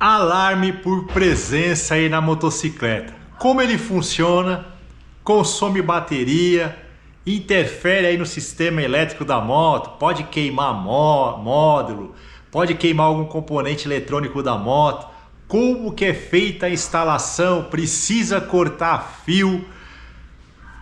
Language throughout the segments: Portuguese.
Alarme por presença aí na motocicleta. Como ele funciona? Consome bateria, interfere aí no sistema elétrico da moto, pode queimar módulo, pode queimar algum componente eletrônico da moto. Como que é feita a instalação? Precisa cortar fio?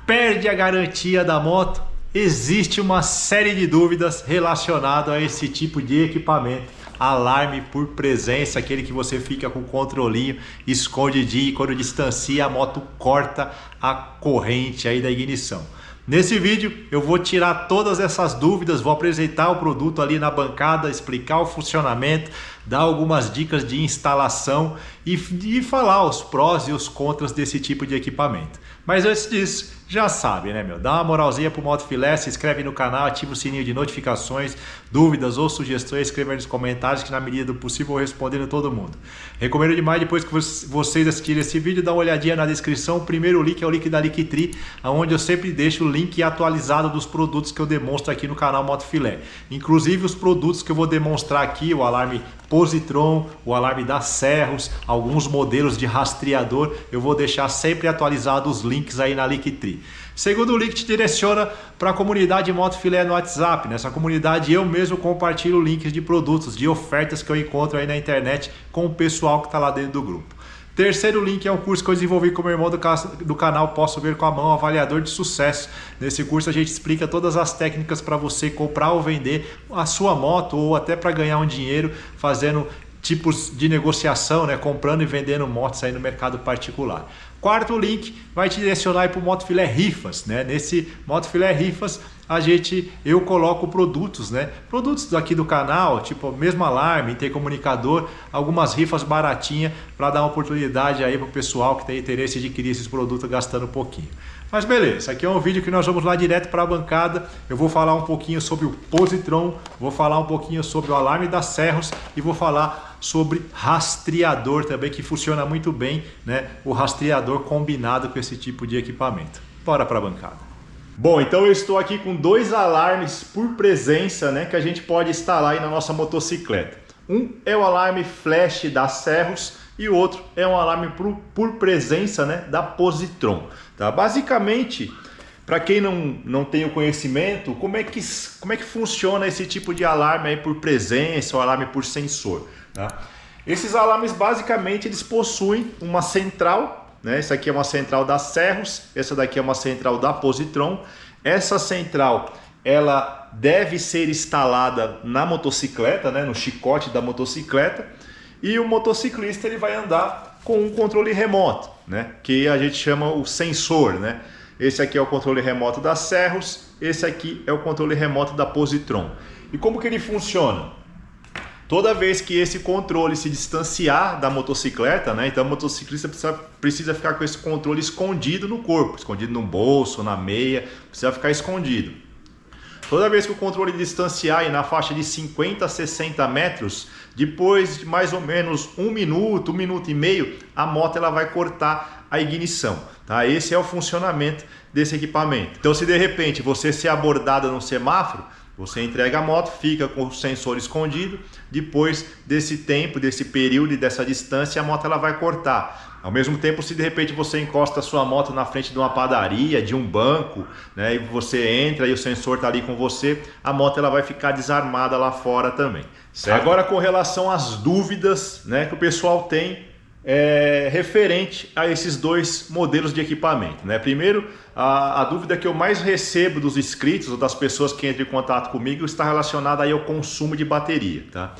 Perde a garantia da moto? Existe uma série de dúvidas relacionadas a esse tipo de equipamento. Alarme por presença, aquele que você fica com o controlinho escondidinho e quando distancia a moto corta a corrente aí da ignição. Nesse vídeo eu vou tirar todas essas dúvidas, vou apresentar o produto ali na bancada, explicar o funcionamento, dar algumas dicas de instalação e falar os prós e os contras desse tipo de equipamento. Mas antes disso, já sabe, né, meu? Dá uma moralzinha pro Motofilé, se inscreve no canal, ativa o sininho de notificações, dúvidas ou sugestões, escreva aí nos comentários que na medida do possível eu vou respondendo todo mundo. Recomendo demais, depois que vocês assistirem esse vídeo, dá uma olhadinha na descrição. O primeiro link é o link da Linktree, onde eu sempre deixo o link atualizado dos produtos que eu demonstro aqui no canal Motofilé. Inclusive os produtos que eu vou demonstrar aqui, o alarme Positron, o alarme da Serros, alguns modelos de rastreador, eu vou deixar sempre atualizados os links aí na Linktree. Segundo link te direciona para a comunidade Motofilé no WhatsApp. Nessa comunidade eu mesmo compartilho links de produtos, de ofertas que eu encontro aí na internet com o pessoal que está lá dentro do grupo. Terceiro link é um curso que eu desenvolvi com o meu irmão do canal Posso Ver com a Mão, Avaliador de Sucesso. Nesse curso a gente explica todas as técnicas para você comprar ou vender a sua moto ou até para ganhar um dinheiro fazendo tipos de negociação, né? Comprando e vendendo motos aí no mercado particular. Quarto link vai te direcionar para o Motofilé Rifas, né? Nesse Motofilé Rifas eu coloco produtos, né? Produtos aqui do canal, tipo mesmo alarme, intercomunicador, algumas rifas baratinhas para dar uma oportunidade aí para o pessoal que tem interesse de adquirir esses produtos gastando um pouquinho. Mas beleza, esse aqui é um vídeo que nós vamos lá direto para a bancada. Eu vou falar um pouquinho sobre o Positron, vou falar um pouquinho sobre o alarme da Serros e vou falar sobre rastreador também, que funciona muito bem, né? O rastreador combinado com esse tipo de equipamento. Bora para a bancada. Bom, então eu estou aqui com dois alarmes por presença, né, que a gente pode instalar aí na nossa motocicleta. Um é o alarme flash da Serros e o outro é um alarme por presença, né, da Positron. Tá? Basicamente, para quem não tem o conhecimento, como é que funciona esse tipo de alarme aí por presença ou alarme por sensor? Tá? Esses alarmes basicamente eles possuem uma central, né? Essa aqui é uma central da Serros, essa daqui é uma central da Positron. Essa central ela deve ser instalada na motocicleta, né? No chicote da motocicleta, e o motociclista ele vai andar com um controle remoto, né? Que a gente chama o sensor, né? Esse aqui é o controle remoto da Serros, esse aqui é o controle remoto da Positron. E como que ele funciona? Toda vez que esse controle se distanciar da motocicleta, né? Então o motociclista precisa ficar com esse controle escondido no corpo, escondido no bolso, na meia, precisa ficar escondido. Toda vez que o controle distanciar aí na faixa de 50 a 60 metros, depois de mais ou menos um minuto e meio, a moto ela vai cortar a ignição. Tá? Esse é o funcionamento desse equipamento. Então se de repente você ser abordado no semáforo, você entrega a moto, fica com o sensor escondido, depois desse tempo, desse período e dessa distância, a moto ela vai cortar. Ao mesmo tempo, se de repente você encosta a sua moto na frente de uma padaria, de um banco, né, e você entra e o sensor está ali com você, a moto ela vai ficar desarmada lá fora também. Certo? Agora com relação às dúvidas, né, que o pessoal tem referente a esses dois modelos de equipamento, né? Primeiro, a dúvida que eu mais recebo dos inscritos ou das pessoas que entram em contato comigo está relacionada aí ao consumo de bateria, tá?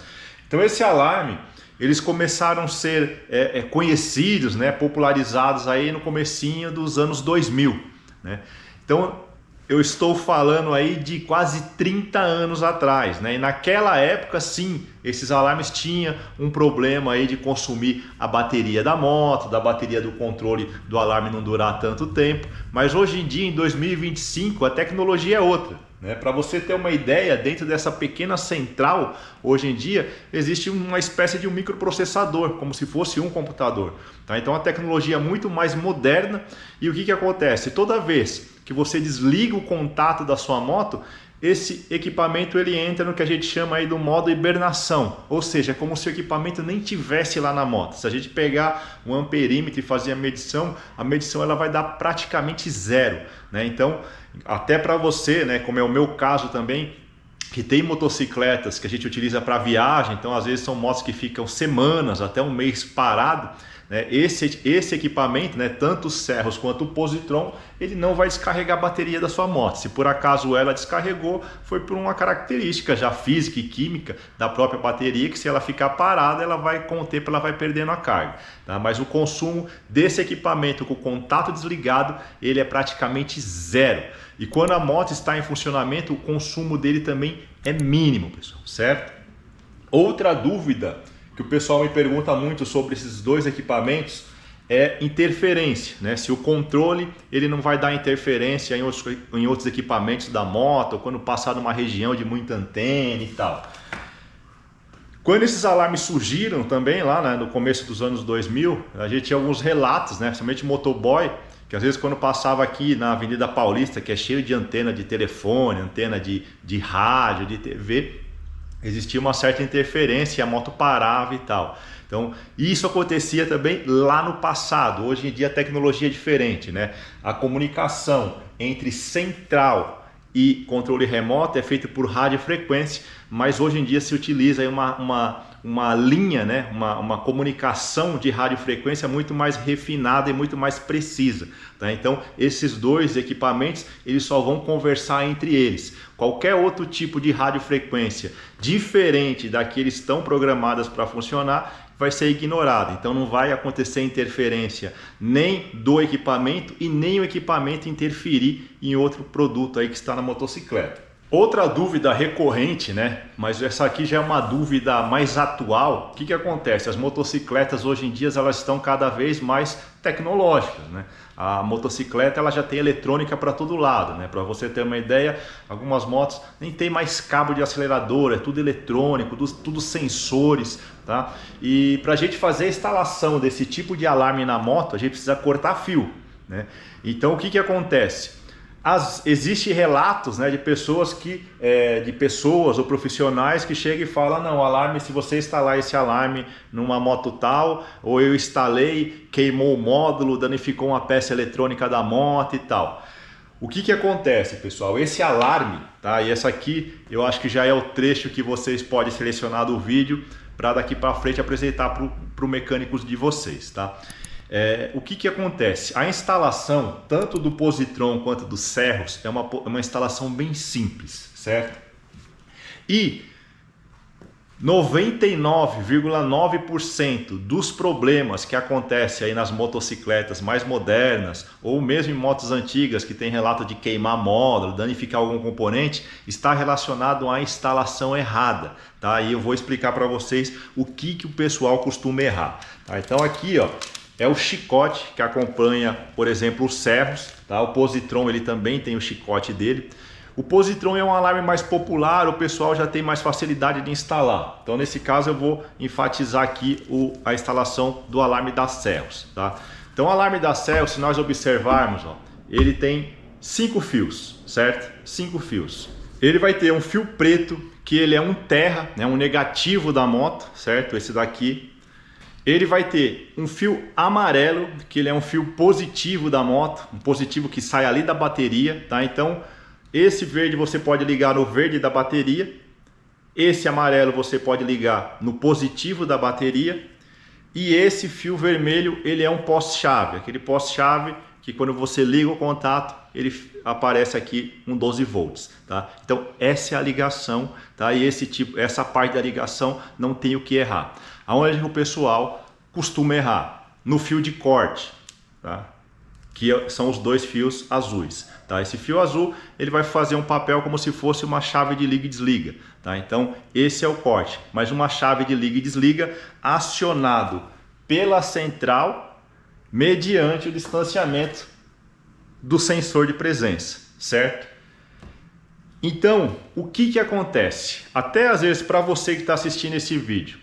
Então esse alarme, eles começaram a ser conhecidos, né, popularizados aí no comecinho dos anos 2000, né? Então eu estou falando aí de quase 30 anos atrás, né? E naquela época, sim, esses alarmes tinham um problema aí de consumir a bateria da moto, da bateria do controle do alarme não durar tanto tempo. Mas hoje em dia, em 2025, a tecnologia é outra, né? Para você ter uma ideia, dentro dessa pequena central, hoje em dia, existe uma espécie de um microprocessador, como se fosse um computador. Tá? Então a tecnologia é muito mais moderna. E o que acontece? Toda vez que você desliga o contato da sua moto, esse equipamento ele entra no que a gente chama aí do modo hibernação, ou seja, como se o equipamento nem tivesse lá na moto. Se a gente pegar um amperímetro e fazer a medição ela vai dar praticamente zero, né? Então, até para você, né, como é o meu caso também, que tem motocicletas que a gente utiliza para viagem, então às vezes são motos que ficam semanas, até um mês parado, né? Esse equipamento, né, tanto os serros quanto o positron, ele não vai descarregar a bateria da sua moto. Se por acaso ela descarregou, foi por uma característica já física e química da própria bateria, que se ela ficar parada, ela vai, com o tempo, ela vai perdendo a carga, tá? Mas o consumo desse equipamento com o contato desligado, ele é praticamente zero. E quando a moto está em funcionamento, o consumo dele também é mínimo, pessoal, certo? Outra dúvida que o pessoal me pergunta muito sobre esses dois equipamentos é interferência, né? Se o controle ele não vai dar interferência em outros equipamentos da moto, ou quando passar numa região de muita antena e tal. Quando esses alarmes surgiram também lá, né, no começo dos anos 2000, a gente tinha alguns relatos, né, principalmente motoboy, que às vezes quando passava aqui na Avenida Paulista, que é cheio de antena de telefone, antena de rádio, de TV, existia uma certa interferência e a moto parava e tal. Então, isso acontecia também lá no passado. Hoje em dia a tecnologia é diferente, né? A comunicação entre central e controle remoto é feita por radiofrequência, mas hoje em dia se utiliza aí uma linha, né? uma comunicação de radiofrequência muito mais refinada e muito mais precisa, tá? Então esses dois equipamentos eles só vão conversar entre eles. Qualquer outro tipo de radiofrequência diferente da que eles estão programadas para funcionar vai ser ignorado. Então não vai acontecer interferência nem do equipamento e nem o equipamento interferir em outro produto aí que está na motocicleta. Outra dúvida recorrente, né? Mas essa aqui já é uma dúvida mais atual. O que acontece? As motocicletas hoje em dia elas estão cada vez mais tecnológicas, né? A motocicleta ela já tem eletrônica para todo lado, né? Para você ter uma ideia, algumas motos nem tem mais cabo de acelerador, é tudo eletrônico, tudo sensores, tá? E para a gente fazer a instalação desse tipo de alarme na moto, a gente precisa cortar fio, né? Então o que acontece? Existem relatos, né, de pessoas ou profissionais que chegam e falam: não, alarme, se você instalar esse alarme numa moto tal, ou eu instalei, queimou o módulo, danificou uma peça eletrônica da moto e tal. O que acontece, pessoal? Esse alarme, tá? E essa aqui eu acho que já é o trecho que vocês podem selecionar do vídeo para daqui para frente apresentar para o mecânicos de vocês, tá? O que acontece? A instalação, tanto do positron quanto dos serros, é uma instalação bem simples, certo? E 99,9% dos problemas que acontecem aí nas motocicletas mais modernas, ou mesmo em motos antigas que tem relato de queimar módulo, danificar algum componente, está relacionado à instalação errada, tá? E eu vou explicar para vocês o que o pessoal costuma errar, tá? Então aqui, ó, é o chicote que acompanha, por exemplo, os serros, tá? O positron ele também tem o chicote dele. O positron é um alarme mais popular, o pessoal já tem mais facilidade de instalar. Então nesse caso eu vou enfatizar aqui a instalação do alarme das serros, tá? Então o alarme das serros, se nós observarmos, ó, ele tem 5 fios, certo? 5 fios. Ele vai ter um fio preto, que ele é um terra, né? Um negativo da moto, certo? Esse daqui. Ele vai ter um fio amarelo, que ele é um fio positivo da moto, um positivo que sai ali da bateria, tá? Então, esse verde você pode ligar no verde da bateria, esse amarelo você pode ligar no positivo da bateria, e esse fio vermelho, ele é um poste-chave, aquele poste-chave que quando você liga o contato, ele aparece aqui um 12 volts, tá? Então, essa é a ligação, tá? E essa parte da ligação não tem o que errar. Aonde o pessoal costuma errar? No fio de corte, tá? Que são os dois fios azuis, tá? Esse fio azul ele vai fazer um papel como se fosse uma chave de liga e desliga, tá? Então esse é o corte, mas uma chave de liga e desliga acionado pela central mediante o distanciamento do sensor de presença, certo? Então o que acontece? Até às vezes para você que está assistindo esse vídeo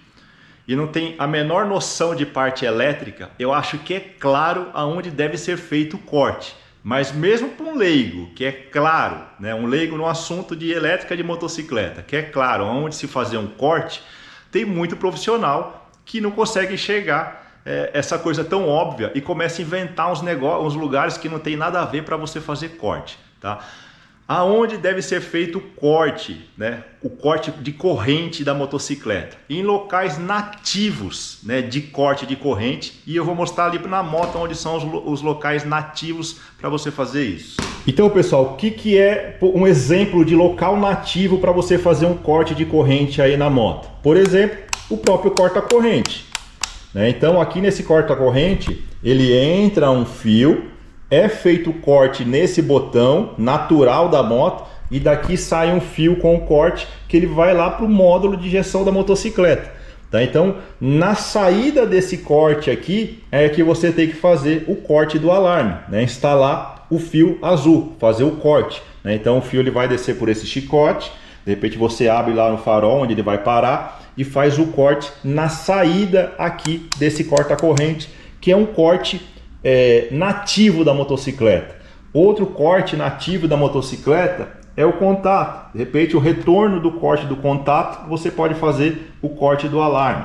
e não tem a menor noção de parte elétrica, eu acho que é claro aonde deve ser feito o corte. Mas mesmo para um leigo, que é claro, né, um leigo no assunto de elétrica de motocicleta, que é claro, onde se fazer um corte, tem muito profissional que não consegue enxergar essa coisa tão óbvia e começa a inventar uns negócios, uns lugares que não tem nada a ver para você fazer corte, tá? Aonde deve ser feito o corte, né? O corte de corrente da motocicleta? Em locais nativos, né, de corte de corrente, e eu vou mostrar ali na moto onde são os locais nativos para você fazer isso. Então, pessoal, o que é um exemplo de local nativo para você fazer um corte de corrente aí na moto? Por exemplo, o próprio corta-corrente, né? Então, aqui nesse corta-corrente, ele entra um fio, é feito o corte nesse botão natural da moto e daqui sai um fio com o corte que ele vai lá para o módulo de injeção da motocicleta, tá? Então, na saída desse corte aqui é que você tem que fazer o corte do alarme, né? Instalar o fio azul, fazer o corte, né? Então o fio ele vai descer por esse chicote, de repente você abre lá no farol onde ele vai parar e faz o corte na saída aqui desse corta-corrente, que é um corte nativo da motocicleta. Outro corte nativo da motocicleta é o contato. De repente, o retorno do corte do contato, você pode fazer o corte do alarme.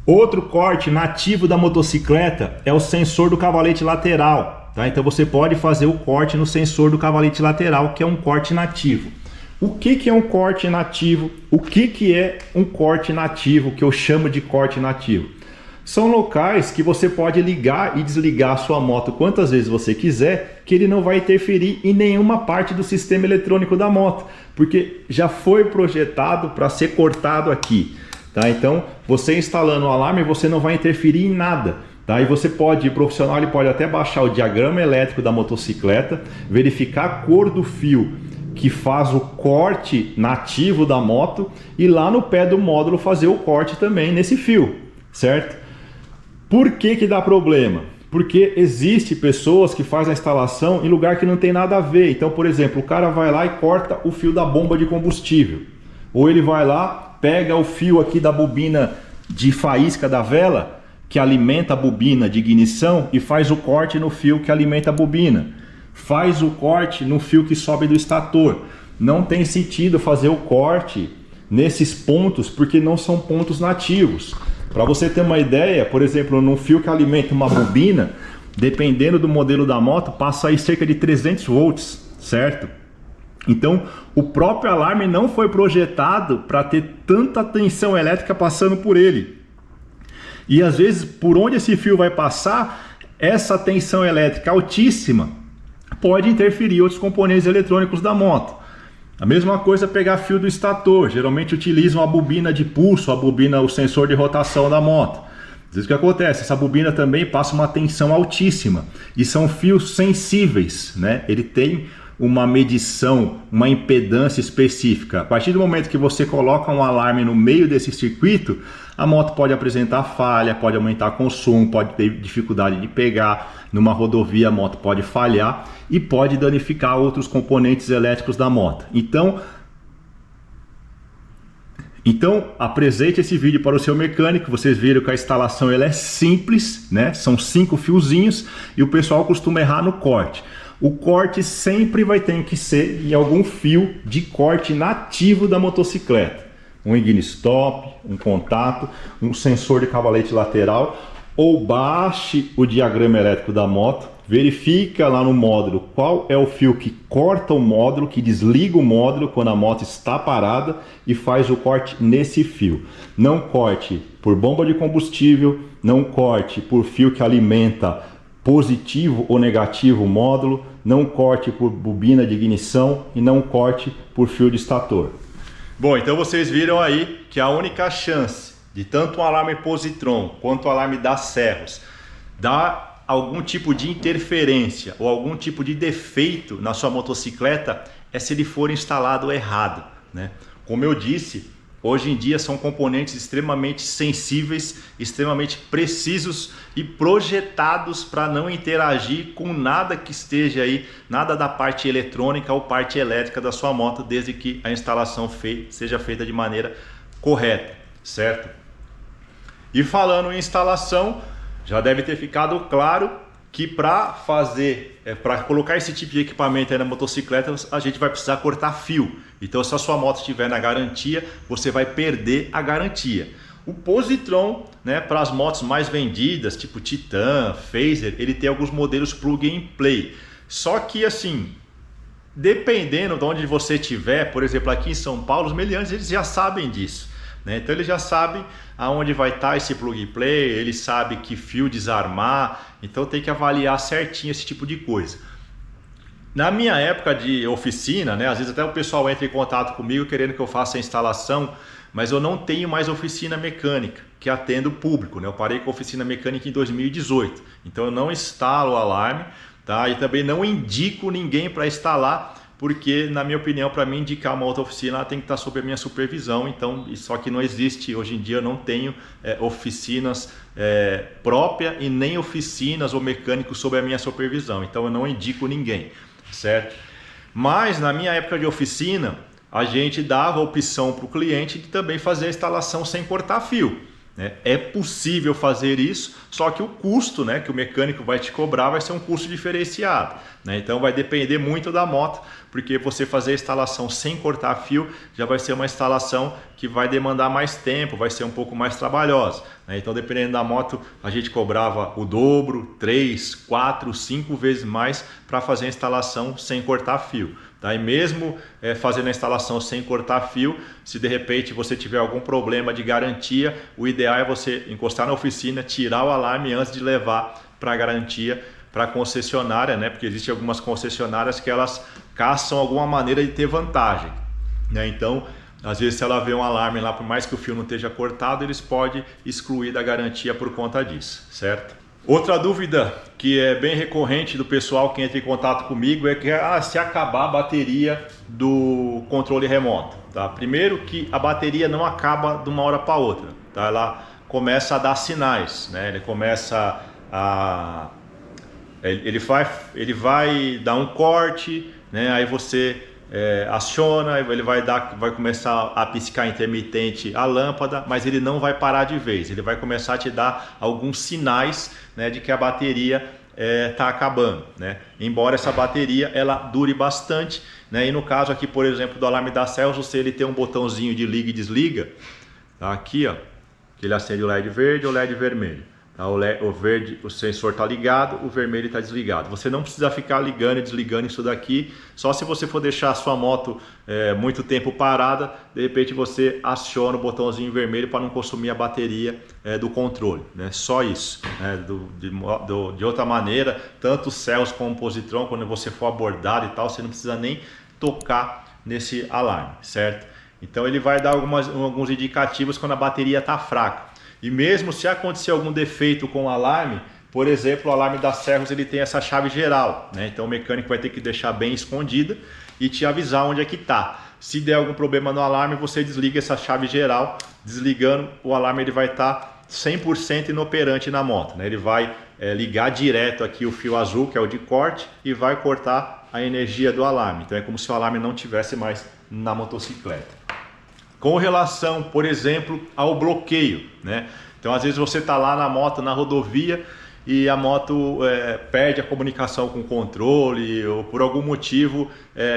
Outro corte nativo da motocicleta é o sensor do cavalete lateral, tá? Então você pode fazer o corte no sensor do cavalete lateral, que é um corte nativo. O que é um corte nativo? O que é um corte nativo, que eu chamo de corte nativo? São locais que você pode ligar e desligar a sua moto quantas vezes você quiser, que ele não vai interferir em nenhuma parte do sistema eletrônico da moto, porque já foi projetado para ser cortado aqui, tá? Então, você instalando o alarme, você não vai interferir em nada, tá? E você pode, o profissional ele pode até baixar o diagrama elétrico da motocicleta, verificar a cor do fio que faz o corte nativo da moto e lá no pé do módulo fazer o corte também nesse fio, certo? Por que dá problema? Porque existe pessoas que fazem a instalação em lugar que não tem nada a ver. Então, por exemplo, o cara vai lá e corta o fio da bomba de combustível. Ou ele vai lá, pega o fio aqui da bobina de faísca da vela, que alimenta a bobina de ignição, e faz o corte no fio que alimenta a bobina. Faz o corte no fio que sobe do estator. Não tem sentido fazer o corte nesses pontos, porque não são pontos nativos. Para você ter uma ideia, por exemplo, num fio que alimenta uma bobina, dependendo do modelo da moto, passa aí cerca de 300 volts, certo? Então, o próprio alarme não foi projetado para ter tanta tensão elétrica passando por ele. E às vezes, por onde esse fio vai passar, essa tensão elétrica altíssima pode interferir em outros componentes eletrônicos da moto. A mesma coisa pegar fio do estator. Geralmente utilizam a bobina de pulso, o sensor de rotação da moto. Às vezes o que acontece? Essa bobina também passa uma tensão altíssima e são fios sensíveis, né? Ele tem uma medição, uma impedância específica. A partir do momento que você coloca um alarme no meio desse circuito, a moto pode apresentar falha, pode aumentar consumo, pode ter dificuldade de pegar. Numa rodovia a moto pode falhar e pode danificar outros componentes elétricos da moto. Então apresente esse vídeo para o seu mecânico. Vocês viram que a instalação ela é simples, né? São 5 fiozinhos e o pessoal costuma errar no corte. O corte sempre vai ter que ser em algum fio de corte nativo da motocicleta. Um ignistop, um contato, um sensor de cavalete lateral, ou baixe o diagrama elétrico da moto, verifica lá no módulo qual é o fio que corta o módulo, que desliga o módulo quando a moto está parada e faz o corte nesse fio. Não corte por bomba de combustível, não corte por fio que alimenta positivo ou negativo o módulo, não corte por bobina de ignição e não corte por fio de estator. Bom, então vocês viram aí que a única chance de tanto o alarme positron quanto o alarme da Serros dar algum tipo de interferência ou algum tipo de defeito na sua motocicleta é se ele for instalado errado, né? Como eu disse, hoje em dia são componentes extremamente sensíveis, extremamente precisos e projetados para não interagir com nada que esteja aí, nada da parte eletrônica ou parte elétrica da sua moto, desde que a instalação seja feita de maneira correta, certo? E falando em instalação, já deve ter ficado claro que para colocar esse tipo de equipamento aí na motocicleta, a gente vai precisar cortar fio. Então, se a sua moto estiver na garantia, você vai perder a garantia. O positron, né, para as motos mais vendidas, tipo Titan, Phaser, ele tem alguns modelos plug and play. Só que assim, dependendo de onde você estiver, por exemplo, aqui em São Paulo, os meliantes eles já sabem disso, né? Então eles já sabem aonde vai estar esse plug and play, eles sabem que fio desarmar, então tem que avaliar certinho esse tipo de coisa. Na minha época de oficina, né, às vezes até o pessoal entra em contato comigo querendo que eu faça a instalação, mas eu não tenho mais oficina mecânica que atenda o público, né? Eu parei com a oficina mecânica em 2018, então eu não instalo o alarme, tá? E também não indico ninguém para instalar, porque na minha opinião, para mim indicar uma outra oficina, ela tem que estar sob a minha supervisão. Então, só que não existe, hoje em dia eu não tenho oficinas próprias e nem oficinas ou mecânicos sob a minha supervisão, então eu não indico ninguém, certo? Mas na minha época de oficina, a gente dava a opção para o cliente de também fazer a instalação sem cortar fio, né? É possível fazer isso, só que o custo, né, que o mecânico vai te cobrar vai ser um custo diferenciado, né? Então vai depender muito da moto, porque você fazer a instalação sem cortar fio já vai ser uma instalação que vai demandar mais tempo, vai ser um pouco mais trabalhosa, né? Então dependendo da moto a gente cobrava o dobro, 3, 4, 5 vezes mais para fazer a instalação sem cortar fio. Tá? E mesmo fazendo a instalação sem cortar fio, se de repente você tiver algum problema de garantia, o ideal é você encostar na oficina, tirar o alarme antes de levar para a garantia, para a concessionária, né? Porque existem algumas concessionárias que elas caçam alguma maneira de ter vantagem, né? Então, às vezes se ela vê um alarme lá, por mais que o fio não esteja cortado, eles podem excluir da garantia por conta disso, certo? Outra dúvida que é bem recorrente do pessoal que entra em contato comigo é que se acabar a bateria do controle remoto, tá? Primeiro que a bateria não acaba de uma hora para outra, tá? Ela começa a dar sinais, né? Ele começa a ele vai dar um corte, né? Aí você aciona, ele vai começar a piscar intermitente a lâmpada, mas ele não vai parar de vez, ele vai começar a te dar alguns sinais, né, de que a bateria está acabando, né? Embora essa bateria ela dure bastante, né? E no caso aqui, por exemplo, do alarme da Celsius, ele tem um botãozinho de liga e desliga, tá? Aqui, ó, que ele acende o LED verde ou o LED vermelho. O verde, o sensor está ligado, o vermelho está desligado. Você não precisa ficar ligando e desligando isso daqui. Só se você for deixar a sua moto muito tempo parada, de repente você aciona o botãozinho vermelho para não consumir a bateria do controle, né? Só isso, né? De outra maneira, tanto o Celsius como o Positron, quando você for abordado e tal, você não precisa nem tocar nesse alarme, certo? Então ele vai dar alguns indicativos quando a bateria está fraca. E mesmo se acontecer algum defeito com o alarme, por exemplo, o alarme da Celsius ele tem essa chave geral, né? Então o mecânico vai ter que deixar bem escondida e te avisar onde é que está. Se der algum problema no alarme, você desliga essa chave geral. Desligando, o alarme ele vai estar 100% inoperante na moto, né? Ele vai ligar direto aqui o fio azul, que é o de corte, e vai cortar a energia do alarme. Então é como se o alarme não tivesse mais na motocicleta. Com relação, por exemplo, ao bloqueio, né? Então, às vezes você está lá na moto, na rodovia, e a moto perde a comunicação com o controle, ou por algum motivo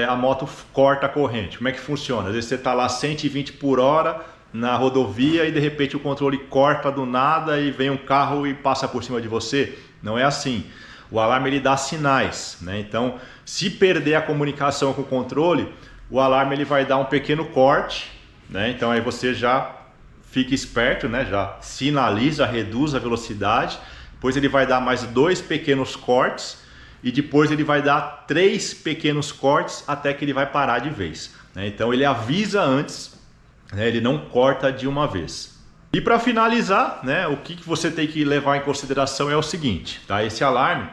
a moto corta a corrente. Como é que funciona? Às vezes você está lá 120 por hora na rodovia e de repente o controle corta do nada e vem um carro e passa por cima de você. Não é assim. O alarme ele dá sinais, né? Então, se perder a comunicação com o controle, o alarme ele vai dar um pequeno corte, né? Então aí você já fica esperto, né? Já sinaliza, reduz a velocidade, depois ele vai dar mais 2 pequenos cortes e depois ele vai dar 3 pequenos cortes até que ele vai parar de vez, né? Então ele avisa antes, né? Ele não corta de uma vez. E para finalizar, né, o que você tem que levar em consideração é o seguinte, tá? Esse alarme,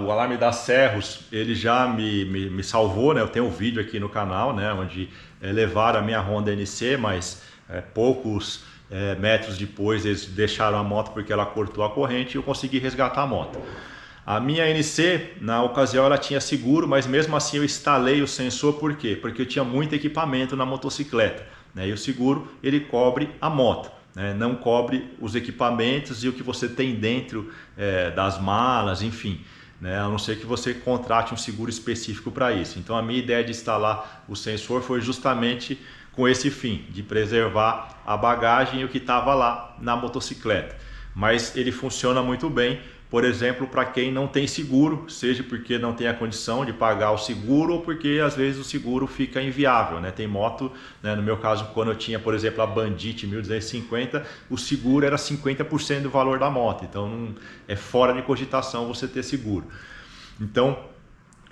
o alarme da Serros, ele já me salvou, né? Eu tenho um vídeo aqui no canal, né, onde levaram a minha Honda NC, mas poucos metros depois eles deixaram a moto porque ela cortou a corrente e eu consegui resgatar a moto. A minha NC, na ocasião, ela tinha seguro, mas mesmo assim eu instalei o sensor, por quê? Porque eu tinha muito equipamento na motocicleta, né? E o seguro, ele cobre a moto, né, não cobre os equipamentos e o que você tem dentro das malas, enfim, né, a não ser que você contrate um seguro específico para isso. Então a minha ideia de instalar o sensor foi justamente com esse fim, de preservar a bagagem e o que estava lá na motocicleta. Mas ele funciona muito bem, por exemplo, para quem não tem seguro, seja porque não tem a condição de pagar o seguro ou porque às vezes o seguro fica inviável, né? Tem moto, né? No meu caso, quando eu tinha, por exemplo, a Bandit 1250, o seguro era 50% do valor da moto, então é fora de cogitação você ter seguro. Então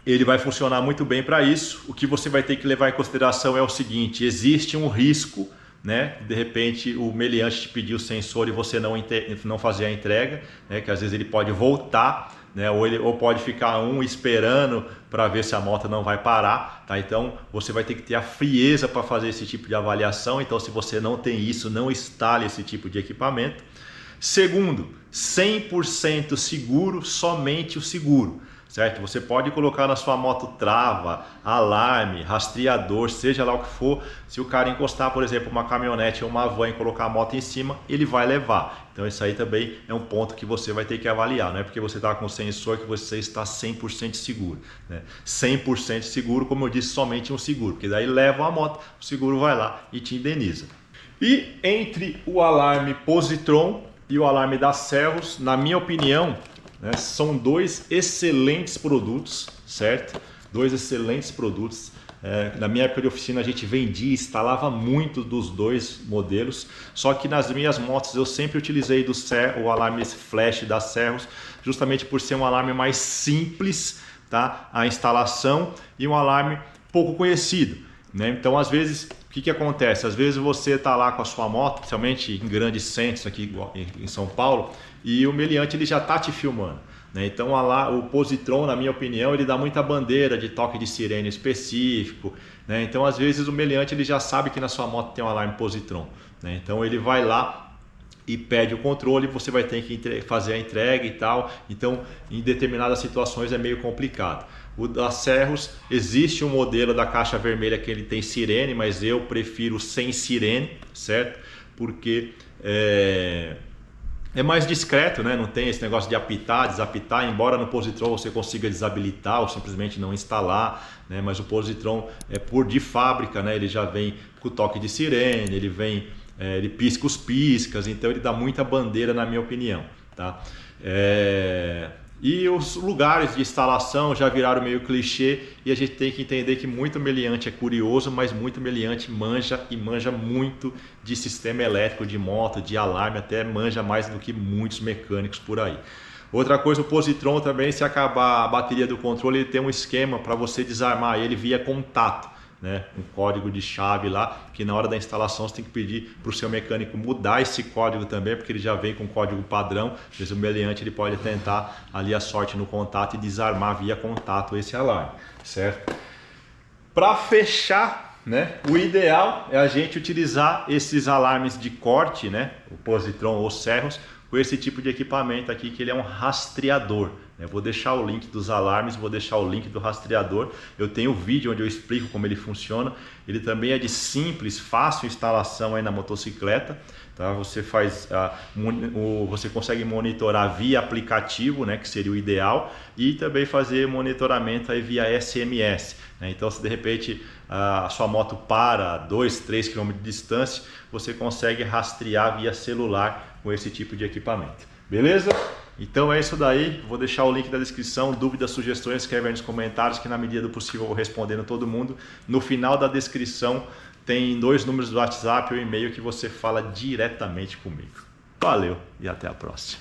ele vai funcionar muito bem para isso. O que você vai ter que levar em consideração é o seguinte: existe um risco, né? De repente o meliante te pedir o sensor e você não fazer a entrega, né? Que às vezes ele pode voltar, né? Ou pode ficar esperando para ver se a moto não vai parar, tá? Então você vai ter que ter a frieza para fazer esse tipo de avaliação. Então, se você não tem isso, não instale esse tipo de equipamento. Segundo, 100% seguro, somente o seguro. Certo? Você pode colocar na sua moto trava, alarme, rastreador, seja lá o que for. Se o cara encostar, por exemplo, uma caminhonete ou uma van e colocar a moto em cima, ele vai levar. Então isso aí também é um ponto que você vai ter que avaliar. Não é porque você está com o sensor que você está 100% seguro, né? 100% seguro, como eu disse, somente um seguro. Porque daí leva a moto, o seguro vai lá e te indeniza. E entre o alarme Positron e o alarme da Servos, na minha opinião, né, são dois excelentes produtos, certo? Dois excelentes produtos. Na minha época de oficina a gente vendia, instalava muito dos dois modelos, só que nas minhas motos eu sempre utilizei o alarme flash da Servos, justamente por ser um alarme mais simples, tá? A instalação, e um alarme pouco conhecido, né? Então às vezes o que acontece? Às vezes você está lá com a sua moto, principalmente em grandes centros aqui em São Paulo, e o meliante ele já está te filmando, né? Então o Positron, na minha opinião, ele dá muita bandeira de toque de sirene específico, né? Então às vezes o meliante ele já sabe que na sua moto tem um alarme Positron, né? Então ele vai lá e pede o controle, você vai ter que fazer a entrega e tal. Então em determinadas situações é meio complicado. O da Servos, existe um modelo da caixa vermelha que ele tem sirene, mas eu prefiro sem sirene, certo? Porque é mais discreto, né? Não tem esse negócio de apitar, desapitar, embora no Positron você consiga desabilitar ou simplesmente não instalar, né? Mas o Positron de fábrica, né? Ele já vem com o toque de sirene, ele pisca os piscas, então ele dá muita bandeira, na minha opinião, tá? E os lugares de instalação já viraram meio clichê, e a gente tem que entender que muito meliante é curioso, mas muito meliante manja muito de sistema elétrico, de moto, de alarme, até manja mais do que muitos mecânicos por aí. Outra coisa, o Positron também, se acabar a bateria do controle, ele tem um esquema para você desarmar ele via contato, né? Um código de chave lá, que na hora da instalação você tem que pedir para o seu mecânico mudar esse código também, porque ele já vem com código padrão. Às vezes o meliante ele pode tentar ali a sorte no contato e desarmar via contato esse alarme, certo? Para fechar, né, o ideal é a gente utilizar esses alarmes de corte, né, o Positron ou Servos, com esse tipo de equipamento aqui, que ele é um rastreador. Eu vou deixar o link dos alarmes, vou deixar o link do rastreador. Eu tenho um vídeo onde eu explico como ele funciona. Ele também é de simples, fácil instalação aí na motocicleta, tá? Você você consegue monitorar via aplicativo, né, que seria o ideal, e também fazer monitoramento aí via SMS, né? Então, se de repente a sua moto para a 2, 3 km de distância, você consegue rastrear via celular com esse tipo de equipamento. Beleza? Então é isso daí, vou deixar o link na descrição. Dúvidas, sugestões, escreve aí nos comentários, que na medida do possível eu vou respondendo todo mundo. No final da descrição tem 2 números do WhatsApp e o e-mail que você fala diretamente comigo. Valeu e até a próxima.